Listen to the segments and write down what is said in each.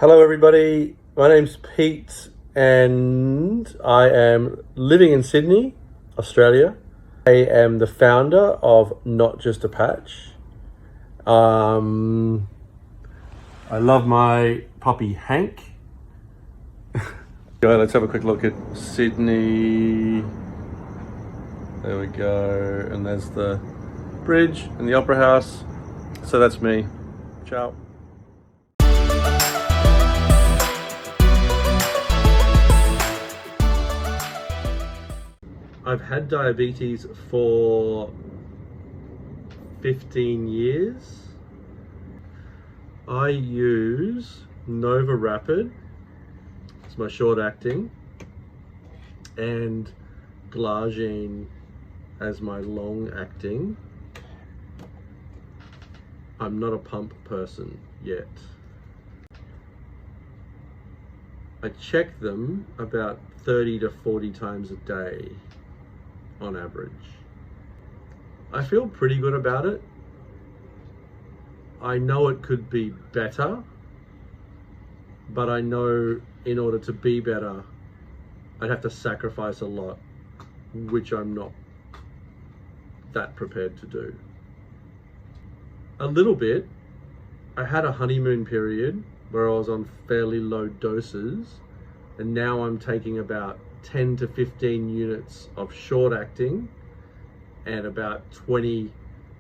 Hello everybody, my name's Pete and I am living in Sydney, Australia. I am the founder of Not Just a Patch. I love my puppy Hank. Let's have a quick look at Sydney. There we go, and there's the bridge and the Opera House. So that's me. Ciao. I've had diabetes for 15 years. I use Nova Rapid, it's my short acting, and Glargine as my long acting. I'm not a pump person yet. I check them about 30 to 40 times a day on average. I feel pretty good about it. I know it could be better, but I know in order to be better, I'd have to sacrifice a lot, which I'm not that prepared to do. A little bit. I had a honeymoon period where I was on fairly low doses, and now I'm taking about 10 to 15 units of short acting and about 20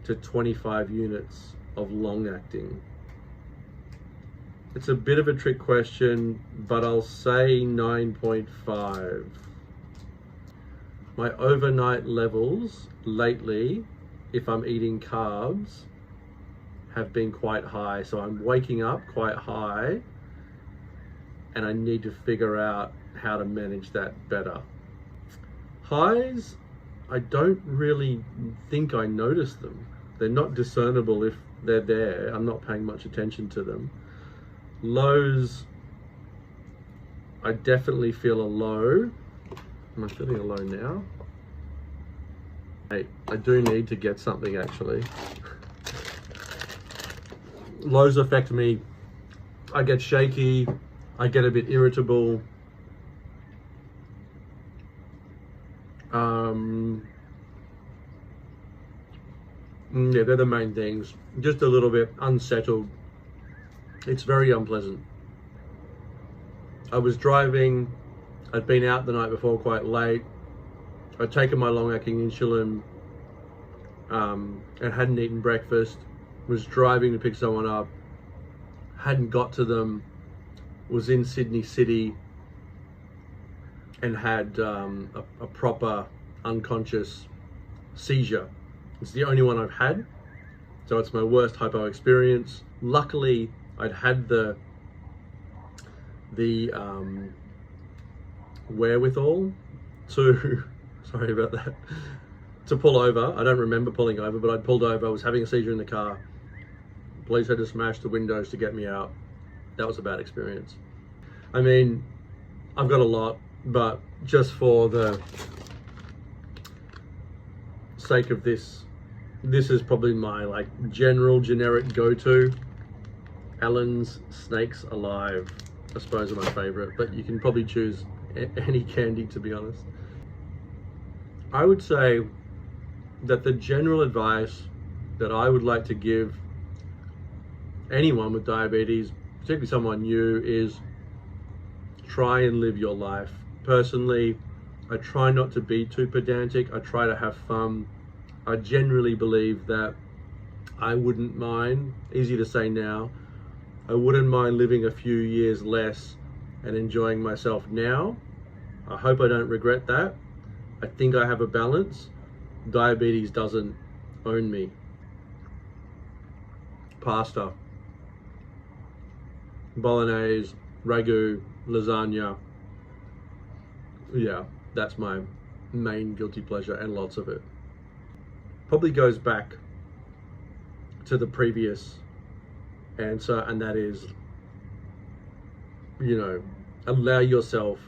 to 25 units of long acting. It's a bit of a trick question, but I'll say 9.5. My overnight levels lately, if I'm eating carbs, have been quite high. So I'm waking up quite high and I need to figure out how to manage that better. Highs, I don't really think I notice them. They're not discernible if they're there. I'm not paying much attention to them. Lows, I definitely feel a low. Am I feeling a low now? Hey, I do need to get something actually. Lows affect me. I get shaky. I get a bit irritable. Yeah, they're the main things. Just a little bit unsettled. It's very unpleasant. I was driving. I'd been out the night before quite late. I'd taken my long-acting insulin and hadn't eaten breakfast. Was driving to pick someone up. Hadn't got to them. Was in Sydney City and had a proper unconscious seizure. It's the only one I've had, so it's my worst hypo experience. Luckily, I'd had the wherewithal to, sorry about that, to pull over. I don't remember pulling over, but I'd pulled over. I was having a seizure in the car. Police had to smash the windows to get me out. That was a bad experience. I mean, I've got a lot, but just for the sake of this is probably my generic go-to. Allen's Snakes Alive, I suppose, are my favorite, but you can probably choose any candy, to be honest. I would say that the general advice that I would like to give anyone with diabetes, particularly someone new, is try and live your life. Personally, I try not to be too pedantic. I try to have fun. I generally believe that I wouldn't mind, easy to say now, I wouldn't mind living a few years less and enjoying myself now. I hope I don't regret that. I think I have a balance. Diabetes doesn't own me. Pasta, bolognese, ragu, lasagna. Yeah, that's my main guilty pleasure, and lots of it. Probably goes back to the previous answer, and that is, allow yourself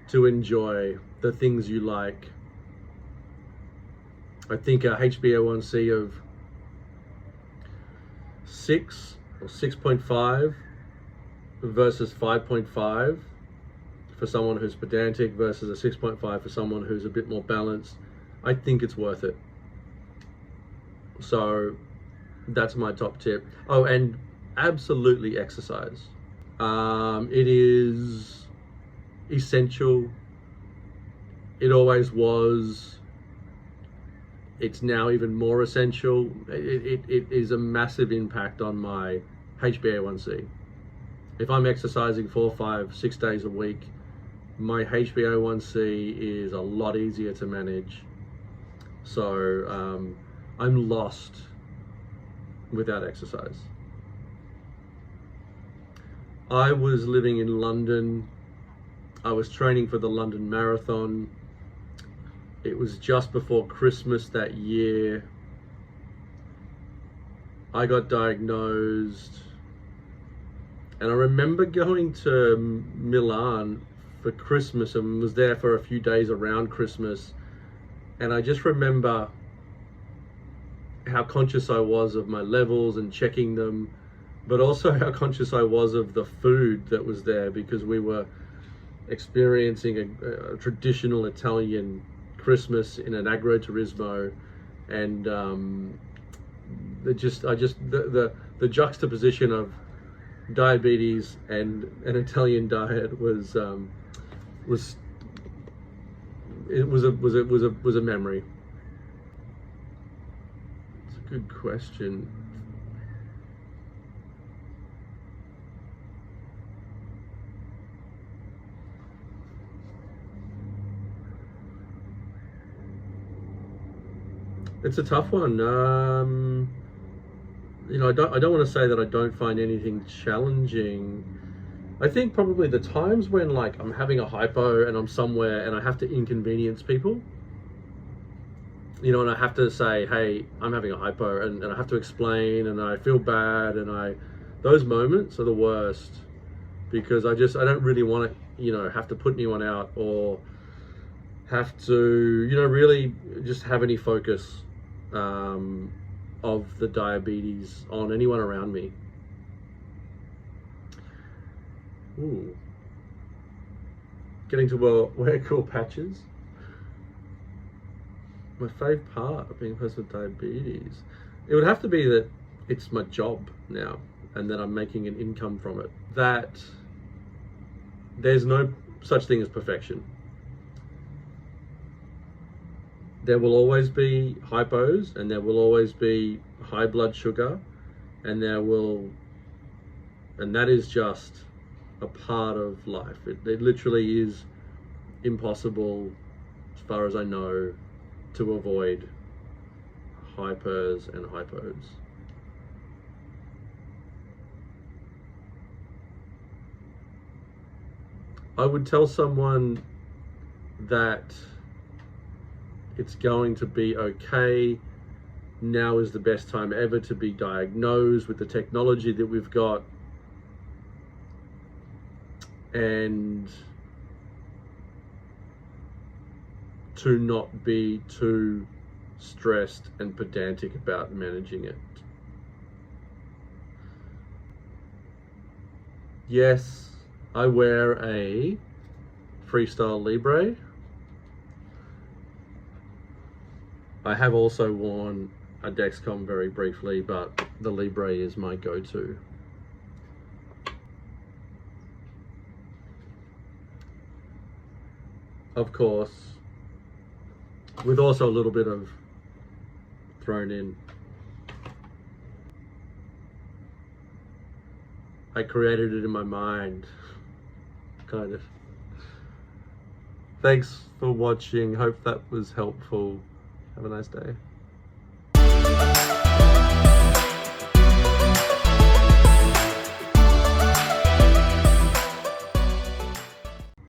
to enjoy the things you like. I think a HbA1c of 6 or 6.5 versus 5.5 for someone who's pedantic versus a 6.5 for someone who's a bit more balanced, I think it's worth it. So that's my top tip. Oh, and absolutely exercise. It is essential. It always was. It's now even more essential. It is a massive impact on my HbA1c. If I'm exercising 4, 5, 6 days a week, my HbA1c is a lot easier to manage. So I'm lost without exercise. I was living in London. I was training for the London Marathon. It was just before Christmas that year. I got diagnosed, and I remember going to Milan for Christmas and was there for a few days around Christmas. And I just remember how conscious I was of my levels and checking them, but also how conscious I was of the food that was there, because we were experiencing a traditional Italian Christmas in an agroturismo, and the juxtaposition of diabetes and an Italian diet was a memory. It's a good question. It's a tough one. You know, I don't want to say that I don't find anything challenging. I think probably the times when, like, I'm having a hypo and I'm somewhere and I have to inconvenience people, you know, and I have to say, hey, I'm having a hypo, and I have to explain, and I feel bad, and those moments are the worst, because I don't really want to, you know, have to put anyone out or have to, you know, really just have any focus of the diabetes on anyone around me. Ooh. Getting to wear cool patches. My fave part of being a person with diabetes, it would have to be that it's my job now and that I'm making an income from it. That there's no such thing as perfection. There will always be hypos, and there will always be high blood sugar, and that is just a part of life. It literally is impossible, as far as I know, to avoid hypers and hypos. I would tell someone that it's going to be okay. Now is the best time ever to be diagnosed with the technology that we've got, and to not be too stressed and pedantic about managing it. Yes, I wear a Freestyle Libre. I have also worn a Dexcom very briefly, but the Libre is my go-to. Of course, with also a little bit of thrown in. I created it in my mind, kind of. Thanks for watching. Hope that was helpful. Have a nice day.